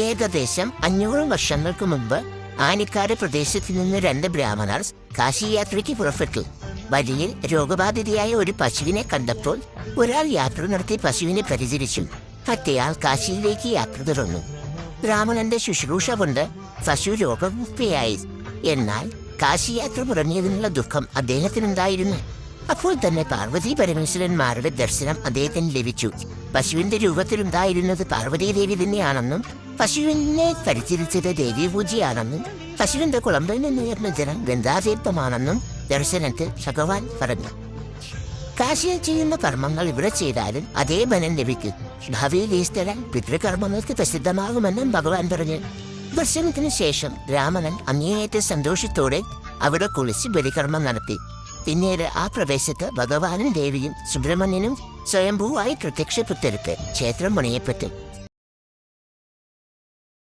ഏകദേശം 500 വർഷങ്ങൾക്ക് മുമ്പ് ആനിക്കാട് പ്രദേശത്ത് നിന്ന് 2 ബ്രാഹ്മണർ കാശിയാത്രയ്ക്ക് പുറപ്പെട്ടു. വഴിയിൽ രോഗബാധിതയായ ഒരു പശുവിനെ കണ്ടപ്പോൾ ഒരാൾ യാത്ര നടത്തി പശുവിനെ പരിചരിച്ചു. മറ്റേയാൾ കാശിയിലേക്ക് യാത്ര തുടർന്നു. ബ്രാഹ്മണന്റെ ശുശ്രൂഷ കൊണ്ട് പശു രോഗമുക്തയായി. എന്നാൽ കാശിയാത്ര മുടങ്ങിയതിനുള്ള ദുഃഖം അദ്ദേഹത്തിനുണ്ടായിരുന്നു. അപ്പോൾ തന്നെ പാർവതി പരമേശ്വരന്മാരുടെ ദർശനം അദ്ദേഹത്തിന് ലഭിച്ചു. പശുവിന്റെ രൂപത്തിലുണ്ടായിരുന്നത് പാർവതീദേവി തന്നെയാണെന്നും പശുവിനെ പരിചരിച്ചത് ദേവീപൂജയാണെന്നും പശുവിന്റെ കുളമ്പിൽ നിന്നുയർന്ന ജലം ഗംഗാതീർത്ഥമാണെന്നും ദർശനത്തിൽ ഭഗവാൻ പറഞ്ഞു. കാശിയിൽ ചെയ്യുന്ന കർമ്മങ്ങൾ ഇവിടെ ചെയ്താലും അതേ ഫലം ലഭിക്കും. ഭാവിയിൽ ഈ സ്ഥലം പിതൃകർമ്മങ്ങൾക്ക് പ്രസിദ്ധമാകുമെന്നും ഭഗവാൻ പറഞ്ഞു. ദർശനത്തിന് ശേഷം രാമണൻ അങ്ങേയറ്റ സന്തോഷത്തോടെ അവിടെ കുളിച്ച് ബലികർമ്മം നടത്തി. പിന്നീട് ആ പ്രദേശത്ത് ഭഗവാനും ദേവിയും സുബ്രഹ്മണ്യനും സ്വയംഭൂവായി പ്രത്യക്ഷപ്പെട്ടെടുത്ത് ക്ഷേത്രം പണിയപ്പെട്ടു.